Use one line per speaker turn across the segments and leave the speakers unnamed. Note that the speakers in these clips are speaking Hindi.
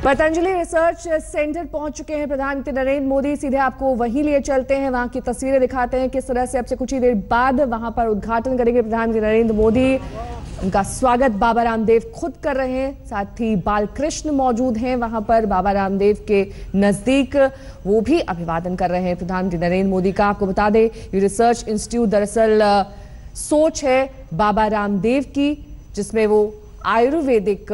पतंजलि रिसर्च सेंटर पहुंच चुके हैं प्रधानमंत्री नरेंद्र मोदी। सीधे आपको वहीं लिए चलते हैं, वहां की तस्वीरें दिखाते हैं किस तरह से अब से कुछ ही देर बाद वहां पर उद्घाटन करेंगे प्रधानमंत्री नरेंद्र मोदी। उनका स्वागत बाबा रामदेव खुद कर रहे हैं, साथ ही बालकृष्ण मौजूद हैं वहां पर बाबा रामदेव के नजदीक, वो भी अभिवादन कर रहे हैं प्रधानमंत्री नरेंद्र मोदी का। आपको बता दें ये रिसर्च इंस्टीट्यूट दरअसल सोच है बाबा रामदेव की, जिसमें वो आयुर्वेदिक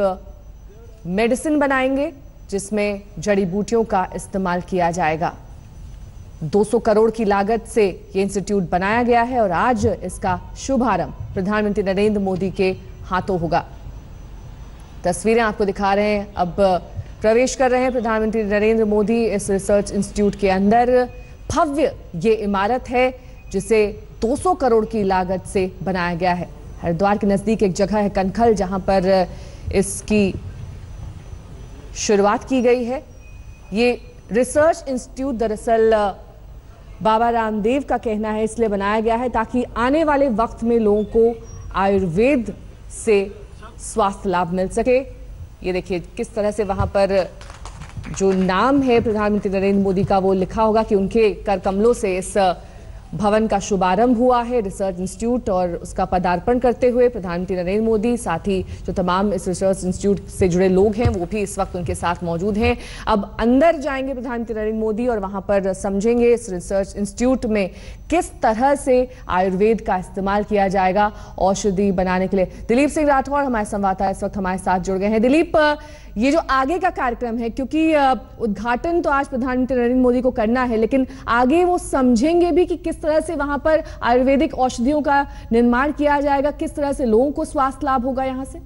मेडिसिन बनाएंगे जिसमें जड़ी बूटियों का इस्तेमाल किया जाएगा। 200 करोड़ की लागत से ये इंस्टीट्यूट बनाया गया है और आज इसका शुभारंभ प्रधानमंत्री नरेंद्र मोदी के हाथों होगा। तस्वीरें आपको दिखा रहे हैं, अब प्रवेश कर रहे हैं प्रधानमंत्री नरेंद्र मोदी इस रिसर्च इंस्टीट्यूट के अंदर। भव्य ये इमारत है जिसे 200 करोड़ की लागत से बनाया गया है। हरिद्वार के नजदीक एक जगह है कनखल, जहां पर इसकी शुरुआत की गई है। ये रिसर्च इंस्टीट्यूट दरअसल बाबा रामदेव का कहना है इसलिए बनाया गया है ताकि आने वाले वक्त में लोगों को आयुर्वेद से स्वास्थ्य लाभ मिल सके। ये देखिए किस तरह से वहां पर जो नाम है प्रधानमंत्री नरेंद्र मोदी का वो लिखा होगा कि उनके कर कमलों से इस भवन का शुभारंभ हुआ है रिसर्च इंस्टीट्यूट, और उसका पदार्पण करते हुए प्रधानमंत्री नरेंद्र मोदी, साथ ही जो तमाम इस रिसर्च इंस्टीट्यूट से जुड़े लोग हैं वो भी इस वक्त उनके साथ मौजूद हैं। अब अंदर जाएंगे प्रधानमंत्री नरेंद्र मोदी और वहां पर समझेंगे इस रिसर्च इंस्टीट्यूट में किस तरह से आयुर्वेद का इस्तेमाल किया जाएगा औषधि बनाने के लिए। दिलीप सिंह राठौर हमारे संवाददाता इस वक्त हमारे साथ जुड़ गए हैं। दिलीप, ये जो आगे का कार्यक्रम है, क्योंकि उद्घाटन तो आज प्रधानमंत्री नरेंद्र मोदी को करना है, लेकिन आगे वो समझेंगे भी कि किस तरह से वहां पर आयुर्वेदिक औषधियों का निर्माण किया जाएगा, किस तरह से लोगों को स्वास्थ्य लाभ होगा यहाँ से।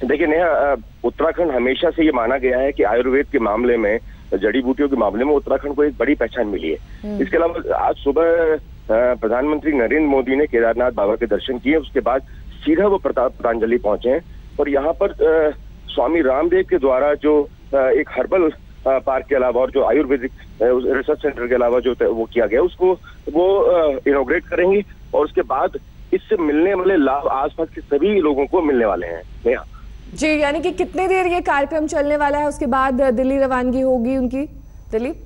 देखिए नेहा, उत्तराखंड हमेशा से ये माना गया है कि आयुर्वेद के मामले में, जड़ी बूटियों के मामले में उत्तराखंड को एक बड़ी पहचान मिली है। इसके अलावा आज सुबह प्रधानमंत्री नरेंद्र मोदी ने केदारनाथ बाबा के दर्शन किए, उसके बाद सीधा वो पतंजलि पहुंचे हैं और यहाँ पर स्वामी रामदेव के द्वारा जो एक हर्बल पार्क के अलावा और जो आयुर्वेदिक रिसर्च सेंटर के अलावा जो वो किया गया उसको वो इनॉग्रेट करेंगे और उसके बाद इससे मिलने वाले लाभ आसपास के सभी लोगों को मिलने वाले हैं।
जी, यानी कि कितने देर ये कार्यक्रम चलने वाला है, उसके बाद दिल्ली रवानगी होगी उनकी? दिलीप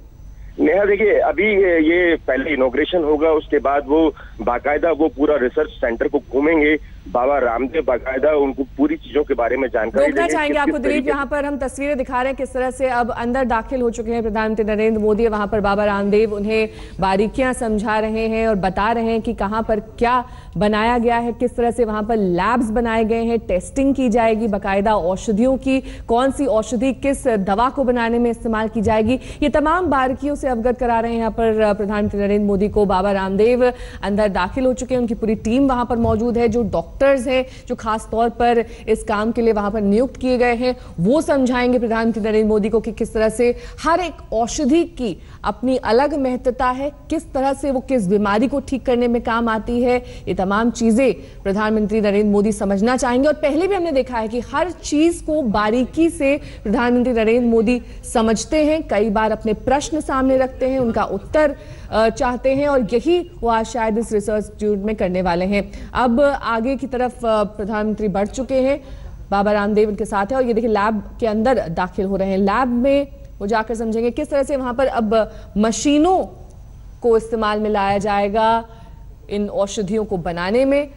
नेहा, देखिए अभी ये पहले इनॉग्रेशन होगा, उसके बाद वो बाकायदा वो पूरा रिसर्च सेंटर को घूमेंगे। बाबा रामदेव बाकायदा उनको पूरी चीजों के बारे में जानकारी
देना चाहेंगे आपको। दिलीप, यहाँ पर हम तस्वीरें दिखा रहे हैं किस तरह से अब अंदर दाखिल हो चुके हैं प्रधानमंत्री नरेंद्र मोदी। वहां पर बाबा रामदेव उन्हें बारीकियां समझा रहे हैं और बता रहे हैं कि कहां पर क्या बनाया गया है, किस तरह से वहां पर लैब्स बनाए गए हैं, टेस्टिंग की जाएगी बाकायदा औषधियों की, कौन सी औषधि किस दवा को बनाने में इस्तेमाल की जाएगी, ये तमाम बारीकियों से अवगत करा रहे हैं यहाँ पर प्रधानमंत्री नरेंद्र मोदी को। बाबा रामदेव अंदर दाखिल हो चुके हैं, उनकी पूरी टीम वहां पर मौजूद है। जो डॉक्टर्स हैं जो खास तौर पर इस काम के लिए वहां पर नियुक्त किए गए हैं, वो समझाएंगे प्रधानमंत्री नरेंद्र मोदी को कि किस तरह से हर एक औषधि की अपनी अलग महत्वता है, किस तरह से वो किस बीमारी को ठीक करने में काम आती है। ये तमाम चीजें प्रधानमंत्री नरेंद्र मोदी समझना चाहेंगे और पहले भी हमने देखा है कि हर चीज को बारीकी से प्रधानमंत्री नरेंद्र मोदी समझते हैं, कई बार अपने प्रश्न सामने रखते हैं, उनका उत्तर चाहते हैं और यही वो आज शायद इस रिसर्च इंस्टीट्यूट में करने वाले हैं। अब आगे की तरफ प्रधानमंत्री बढ़ चुके हैं, बाबा रामदेव उनके साथ है और ये देखिए लैब के अंदर दाखिल हो रहे हैं। लैब में वो जाकर समझेंगे किस तरह से वहां पर अब मशीनों को इस्तेमाल में लाया जाएगा इन औषधियों को बनाने में,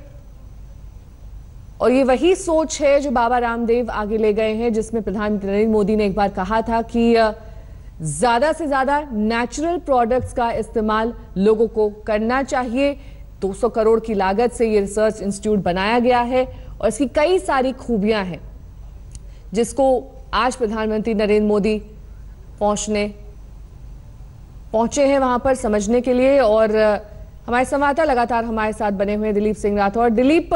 और ये वही सोच है जो बाबा रामदेव आगे ले गए हैं, जिसमें प्रधानमंत्री नरेंद्र मोदी ने एक बार कहा था कि ज्यादा से ज्यादा नेचुरल प्रोडक्ट्स का इस्तेमाल लोगों को करना चाहिए। 200 करोड़ की लागत से ये रिसर्च इंस्टीट्यूट बनाया गया है और इसकी कई सारी खूबियां हैं जिसको आज प्रधानमंत्री नरेंद्र मोदी पहुंचे हैं वहां पर समझने के लिए। और हमारे संवाददाता लगातार हमारे साथ बने हुए दिलीप सिंह राठौर। दिलीप,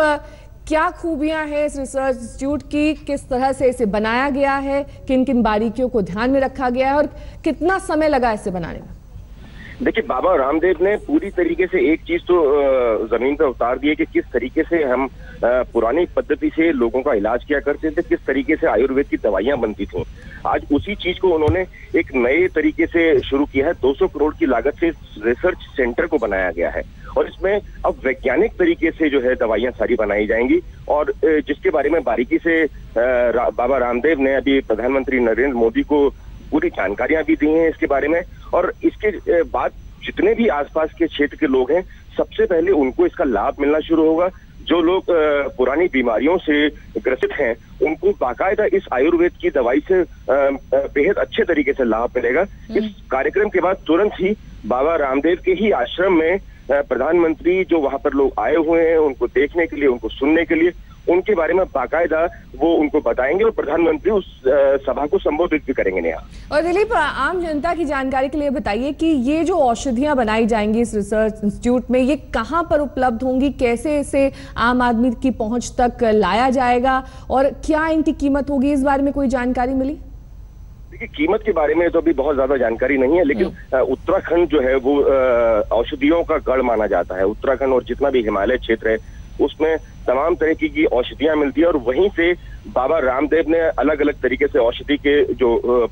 क्या खूबियां हैं इस रिसर्च इंस्टीट्यूट की, किस तरह से इसे बनाया गया है, किन किन बारीकियों को ध्यान में रखा गया है और कितना समय लगा इसे बनाने में?
देखिए, बाबा रामदेव ने पूरी तरीके से एक चीज तो जमीन पर उतार दी है कि किस तरीके से हम पुरानी पद्धति से लोगों का इलाज किया करते थे, किस तरीके से आयुर्वेद की दवाइयां बनती थी, आज उसी चीज को उन्होंने एक नए तरीके से शुरू किया है। 200 करोड़ की लागत से रिसर्च सेंटर को बनाया गया है और इसमें अब वैज्ञानिक तरीके से जो है दवाइयां सारी बनाई जाएंगी और जिसके बारे में बारीकी से बाबा रामदेव ने अभी प्रधानमंत्री नरेंद्र मोदी को पूरी जानकारियां भी दी हैं इसके बारे में। और इसके बाद जितने भी आसपास के क्षेत्र के लोग हैं, सबसे पहले उनको इसका लाभ मिलना शुरू होगा। जो लोग पुरानी बीमारियों से ग्रसित हैं, उनको बाकायदा इस आयुर्वेद की दवाई से बेहद अच्छे तरीके से लाभ मिलेगा। इस कार्यक्रम के बाद तुरंत ही बाबा रामदेव के ही आश्रम में प्रधानमंत्री जो वहां पर लोग आए हुए हैं, उनको देखने के लिए, उनको सुनने के लिए, उनके बारे में बाकायदा वो उनको बताएंगे और प्रधानमंत्री उस सभा को संबोधित भी करेंगे। नेहा
और दिलीप, आम जनता की जानकारी के लिए बताइए कि ये जो औषधियां बनाई जाएंगी इस रिसर्च इंस्टीट्यूट में, ये कहां पर उपलब्ध होंगी, कैसे इसे आम आदमी की पहुंच तक लाया जाएगा और क्या इनकी कीमत होगी, इस बारे में कोई जानकारी मिली?
देखिए, कीमत के बारे में तो अभी बहुत ज्यादा जानकारी नहीं है, लेकिन उत्तराखंड जो है वो औषधियों का गढ़ माना जाता है। उत्तराखंड और जितना भी हिमालय क्षेत्र है उसमें तमाम तरह की औषधियां मिलती है और वहीं से बाबा रामदेव ने अलग अलग तरीके से औषधि के जो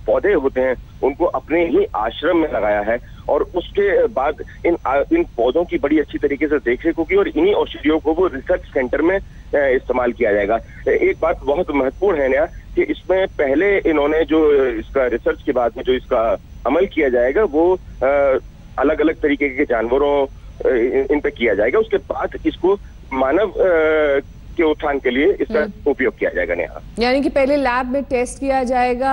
पौधे होते हैं उनको अपने ही आश्रम में लगाया है और उसके बाद इन पौधों की बड़ी अच्छी तरीके से देखरेख होगी और इन्हीं औषधियों को वो रिसर्च सेंटर में इस्तेमाल किया जाएगा। एक बात बहुत महत्वपूर्ण है नया कि इसमें पहले इन्होंने जो इसका रिसर्च के बाद में जो इसका अमल किया जाएगा वो अलग अलग तरीके के जानवरों इन पे किया जाएगा, उसके बाद इसको मानव के उत्थान के लिए इसका उपयोग किया जाएगा। नेहा,
यानी कि पहले लैब में टेस्ट किया जाएगा,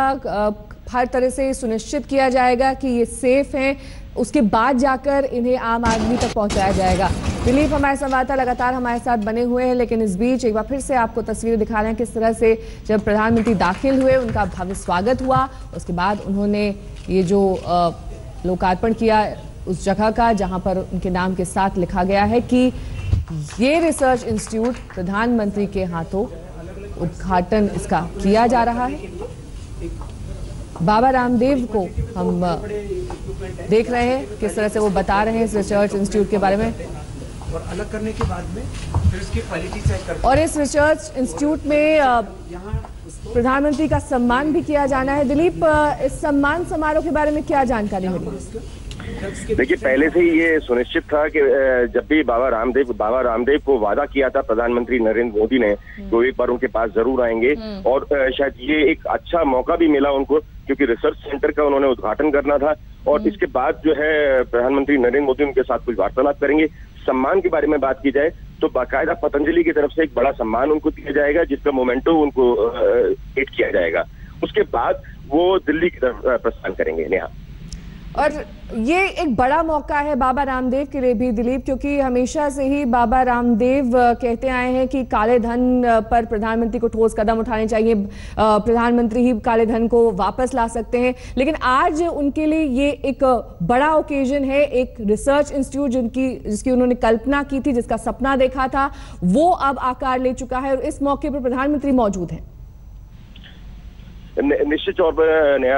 हर तरह से सुनिश्चित किया जाएगा कि ये सेफ हैं, उसके बाद जाकर इन्हें आम आदमी तक पहुंचाया जाएगा। दिलीप, हमारे संवाददाता लगातार हमारे साथ बने हुए हैं, लेकिन इस बीच एक बार फिर से आपको तस्वीरें दिखा रहे हैं किस तरह से जब प्रधानमंत्री दाखिल हुए, उनका भव्य स्वागत हुआ, उसके बाद उन्होंने ये जो लोकार्पण किया उस जगह का जहां पर उनके नाम के साथ लिखा गया है कि ये रिसर्च इंस्टीट्यूट प्रधानमंत्री के हाथों उद्घाटन इसका किया जा रहा है। बाबा रामदेव को हम देख रहे हैं किस तरह से वो बता रहे हैं इस रिसर्च इंस्टीट्यूट के बारे में
और अलग करने के बाद में फिर उसकी क्वालिटी चेक करते हैं।
और इस रिसर्च इंस्टीट्यूट में प्रधानमंत्री का सम्मान भी किया जाना है। दिलीप, इस सम्मान समारोह के बारे में क्या जानकारी मिली?
देखिए, पहले से ही ये सुनिश्चित था कि जब भी बाबा रामदेव को वादा किया था प्रधानमंत्री नरेंद्र मोदी ने तो एक बार उनके पास जरूर आएंगे और शायद ये एक अच्छा मौका भी मिला उनको, क्योंकि रिसर्च सेंटर का उन्होंने उद्घाटन करना था और इसके बाद जो है प्रधानमंत्री नरेंद्र मोदी उनके साथ कुछ वार्तालाप करेंगे। सम्मान के बारे में बात की जाए तो बाकायदा पतंजलि की तरफ से एक बड़ा सम्मान उनको दिया जाएगा जिसका मोमेंटो उनको हिट किया जाएगा। उसके बाद वो दिल्ली की तरफ प्रस्थान करेंगे। नेहा,
और ये एक बड़ा मौका है बाबा रामदेव के लिए भी दिलीप, क्योंकि हमेशा से ही बाबा रामदेव कहते आए हैं कि काले धन पर प्रधानमंत्री को ठोस कदम उठाने चाहिए, प्रधानमंत्री ही काले धन को वापस ला सकते हैं। लेकिन आज उनके लिए ये एक बड़ा ओकेजन है, एक रिसर्च इंस्टीट्यूट जिसकी उन्होंने कल्पना की थी, जिसका सपना देखा था, वो अब आकार ले चुका है और इस मौके पर प्रधानमंत्री मौजूद है।
निश्चित तौर पर नया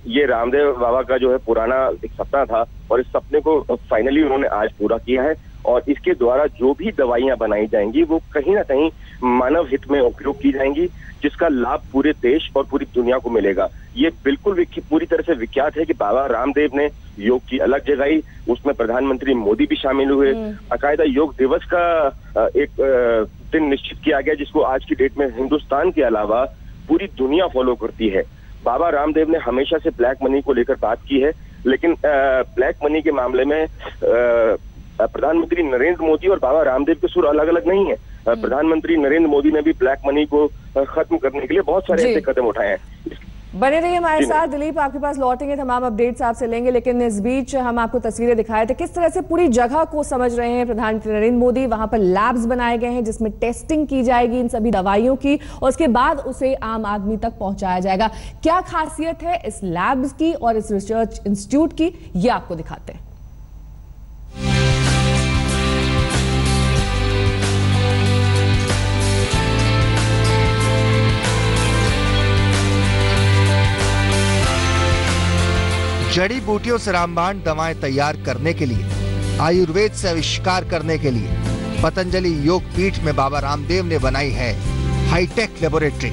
ये रामदेव बाबा का जो है पुराना एक सपना था और इस सपने को फाइनली उन्होंने आज पूरा किया है और इसके द्वारा जो भी दवाइयां बनाई जाएंगी वो कहीं ना कहीं मानव हित में उपयोग की जाएंगी, जिसका लाभ पूरे देश और पूरी दुनिया को मिलेगा। ये बिल्कुल पूरी तरह से विख्यात है कि बाबा रामदेव ने योग की अलग जगाई, उसमें प्रधानमंत्री मोदी भी शामिल हुए। बाकायदा योग दिवस का एक दिन निश्चित किया गया जिसको आज की डेट में हिंदुस्तान के अलावा पूरी दुनिया फॉलो करती है। बाबा रामदेव ने हमेशा से ब्लैक मनी को लेकर बात की है, लेकिन ब्लैक मनी के मामले में प्रधानमंत्री नरेंद्र मोदी और बाबा रामदेव के सुर अलग अलग नहीं है। प्रधानमंत्री नरेंद्र मोदी ने भी ब्लैक मनी को खत्म करने के लिए बहुत सारे ऐसे कदम उठाए हैं।
बने रहिए हमारे साथ। दिलीप, आपके पास लौटेंगे, तमाम अपडेट्स आपसे लेंगे, लेकिन इस बीच हम आपको तस्वीरें दिखाए थे किस तरह से पूरी जगह को समझ रहे हैं प्रधानमंत्री नरेंद्र मोदी। वहां पर लैब्स बनाए गए हैं जिसमें टेस्टिंग की जाएगी इन सभी दवाइयों की और उसके बाद उसे आम आदमी तक पहुंचाया जाएगा। क्या खासियत है इस लैब्स की और इस रिसर्च इंस्टीट्यूट की, ये आपको दिखाते हैं।
जड़ी बूटियों से रामबाण दवाएं तैयार करने के लिए, आयुर्वेद से आविष्कार करने के लिए पतंजलि योग पीठ में बाबा रामदेव ने बनाई है हाईटेक लेबोरेटरी।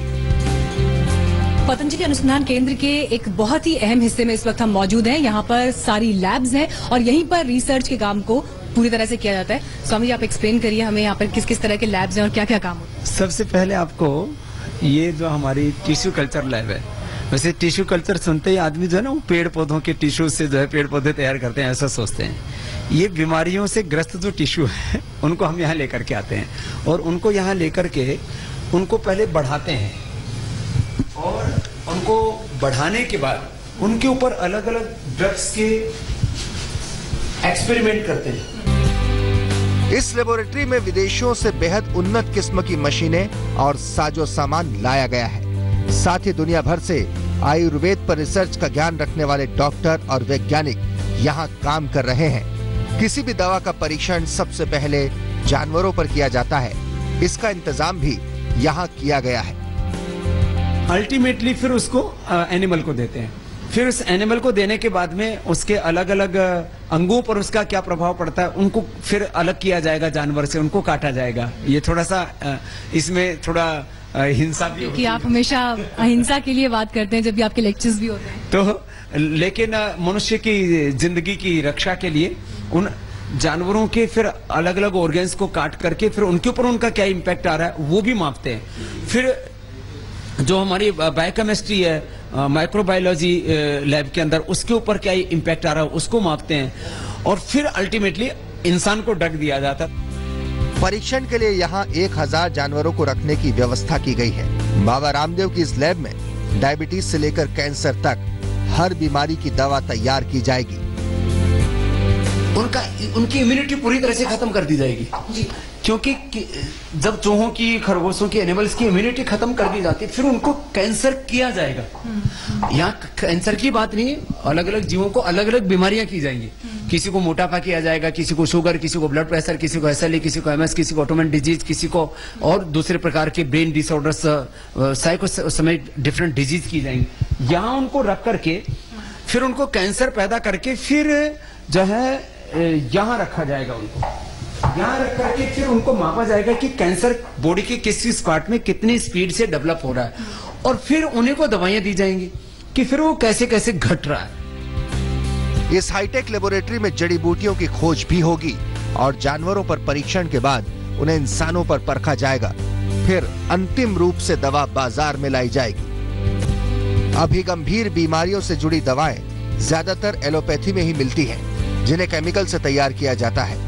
पतंजलि अनुसंधान केंद्र के एक बहुत ही अहम हिस्से में इस वक्त हम मौजूद हैं। यहाँ पर सारी लैब्स हैं और यहीं पर रिसर्च के काम को पूरी तरह से किया जाता है। स्वामी जी, आप एक्सप्लेन करिए हमें यहाँ पर किस किस तरह के लैब्स हैं और क्या क्या काम होता है।
सबसे पहले आपको ये जो हमारी टिश्यू कल्चर लैब है, वैसे टिश्यू कल्चर सुनते ही आदमी जो है ना वो पेड़ पौधों के टिश्यू से जो है पेड़ पौधे तैयार करते हैं, ऐसा सोचते हैं। ये बीमारियों से ग्रस्त जो टिश्यू है उनको हम यहाँ लेकर के आते हैं और उनको यहाँ लेकर के उनको पहले बढ़ाते हैं और उनको बढ़ाने के बाद उनके ऊपर अलग अलग ड्रग्स के एक्सपेरिमेंट करते हैं।
इस लेबोरेटरी में विदेशों से बेहद उन्नत किस्म की मशीनें और साजो सामान लाया गया है। साथ ही दुनिया भर से आयुर्वेद पर रिसर्च का ज्ञान रखने वाले डॉक्टर और वैज्ञानिक यहाँ काम कर रहे हैं। किसी भी दवा का परीक्षण सबसे पहले जानवरों पर किया जाता है। इसका इंतजाम भी यहाँ किया गया है।
अल्टीमेटली फिर उसको एनिमल को देते हैं। फिर उस एनिमल को देने के बाद में उसके अलग अलग अंगों पर उसका क्या प्रभाव पड़ता है उनको फिर अलग किया जाएगा जानवर से, उनको काटा जाएगा। ये थोड़ा सा इसमें थोड़ा हिंसा भी
क्योंकि आप हमेशा अहिंसा के लिए बात करते हैं जब भी आपके लेक्चर्स भी होते हैं।
तो लेकिन मनुष्य की जिंदगी की रक्षा के लिए उन जानवरों के फिर अलग अलग ऑर्गन्स को काट करके फिर उनके ऊपर उनका क्या इम्पैक्ट आ रहा है वो भी मापते हैं। फिर जो हमारी बायोकेमिस्ट्री है, माइक्रोबायोलॉजी लैब के अंदर, उसके ऊपर क्या इम्पैक्ट आ रहा है उसको मापते हैं और फिर अल्टीमेटली इंसान को ड्रग दिया जाता है।
परीक्षण के लिए यहाँ 1000 जानवरों को रखने की व्यवस्था की गई है। बाबा रामदेव की इस लैब में डायबिटीज से लेकर कैंसर तक हर बीमारी की दवा तैयार की जाएगी।
उनकी इम्यूनिटी पूरी तरह से खत्म कर दी जाएगी जी। क्योंकि जब चूहों की, खरगोशों की, एनिमल्स की इम्यूनिटी खत्म कर दी जाती है फिर उनको कैंसर किया जाएगा। यहाँ कैंसर की बात नहीं, अलग अलग जीवों को अलग अलग बीमारियां की जाएंगी। किसी को मोटापा किया जाएगा, किसी को शुगर, किसी को ब्लड प्रेशर, किसी को SLE, किसी को MS, किसी को ऑटोइम्यून डिजीज, किसी को और दूसरे प्रकार के brain disorders, psychosomatic different disease की जाएंगी। यहाँ उनको रख करके फिर उनको कैंसर पैदा करके फिर जो है यहाँ रखा जाएगा। उनको यहाँ रख करके फिर उनको मापा जाएगा कि कैंसर बॉडी के किस पार्ट में कितनी स्पीड से डेवलप हो रहा है और फिर उन्हीं को दवाइयां दी जाएंगी कि फिर वो कैसे कैसे घट रहा है।
इस हाईटेक लेबोरेटरी में जड़ी बूटियों की खोज भी होगी और जानवरों पर परीक्षण के बाद उन्हें इंसानों पर परखा जाएगा। फिर अंतिम रूप से दवा बाजार में लाई जाएगी। अभी गंभीर बीमारियों से जुड़ी दवाएं ज्यादातर एलोपैथी में ही मिलती हैं, जिन्हें केमिकल से तैयार किया जाता है।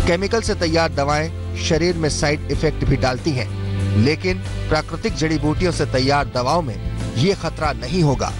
केमिकल से तैयार दवाएं शरीर में साइड इफेक्ट भी डालती हैं, लेकिन प्राकृतिक जड़ी बूटियों से तैयार दवाओं में ये खतरा नहीं होगा।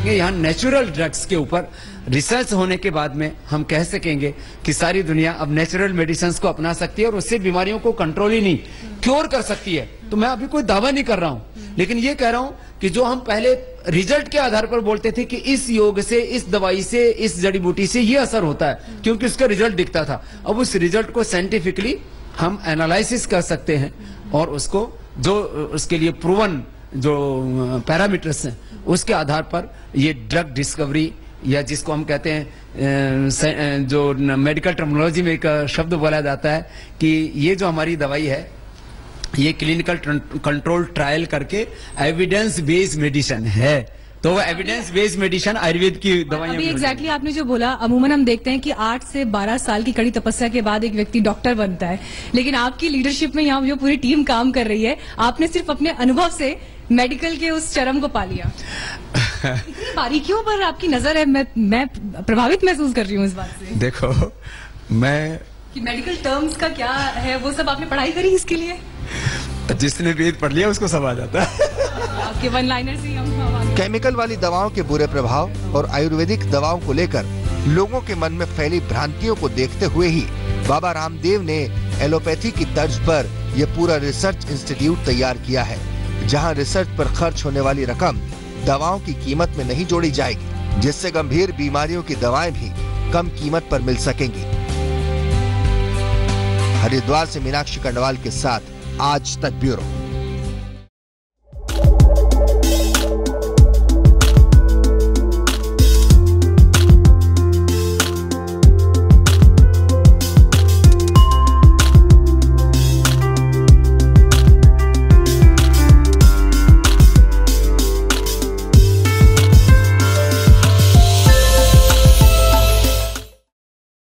यहाँ नेचुरल ड्रग्स के ऊपर रिसर्च होने के बाद में हम कह सकेंगे कि सारी दुनिया अब नेचुरल मेडिसिन को अपना सकती है और उससे बीमारियों को कंट्रोल ही नहीं क्योर कर सकती है। तो मैं अभी कोई दावा नहीं कर रहा हूँ, लेकिन ये कह रहा हूँ कि जो हम पहले रिजल्ट के आधार पर बोलते थे कि इस योग से, इस दवाई से, इस जड़ी बूटी से ये असर होता है क्योंकि उसका रिजल्ट दिखता था, अब उस रिजल्ट को साइंटिफिकली हम एनालिसिस कर सकते हैं और उसको जो उसके लिए प्रूवन जो पैरामीटर्स हैं उसके आधार पर ये ड्रग डिस्कवरी, या जिसको हम कहते हैं जो मेडिकल टर्मिनोलॉजी में एक शब्द बोला जाता है कि ये जो हमारी दवाई है ये क्लिनिकल कंट्रोल ट्रायल करके एविडेंस बेस्ड मेडिसिन है। तो वो एविडेंस बेस्ड मेडिसिन आयुर्वेद की दवाइयां।
अभी एग्जैक्टली आपने जो बोला, अमूमन हम देखते हैं कि 8 से 12 साल की कड़ी तपस्या के बाद एक व्यक्ति डॉक्टर बनता है, लेकिन आपकी लीडरशिप में यहाँ जो पूरी टीम काम कर रही है, आपने सिर्फ अपने अनुभव से मेडिकल के उस चरम को पा लिया। इतनी बारीकियों पर आपकी नजर है, मैं प्रभावित महसूस कर रही हूँ इस बात से।
देखो, मैं
कि मेडिकल टर्म्स का क्या है वो सब आपने पढ़ाई करी इसके लिए?
जिसने वेद पढ़ लिया उसको सब आ जाता है।
आपके वन लाइनर से हम
केमिकल वाली दवाओं के बुरे प्रभाव और आयुर्वेदिक दवाओं को लेकर लोगों के मन में फैली भ्रांतियों को देखते हुए ही बाबा रामदेव ने एलोपैथी की तर्ज पर यह पूरा रिसर्च इंस्टीट्यूट तैयार किया है, जहां रिसर्च पर खर्च होने वाली रकम दवाओं की कीमत में नहीं जोड़ी जाएगी, जिससे गंभीर बीमारियों की दवाएं भी कम कीमत पर मिल सकेंगी। हरिद्वार से मीनाक्षी कंडवाल के साथ आज तक ब्यूरो।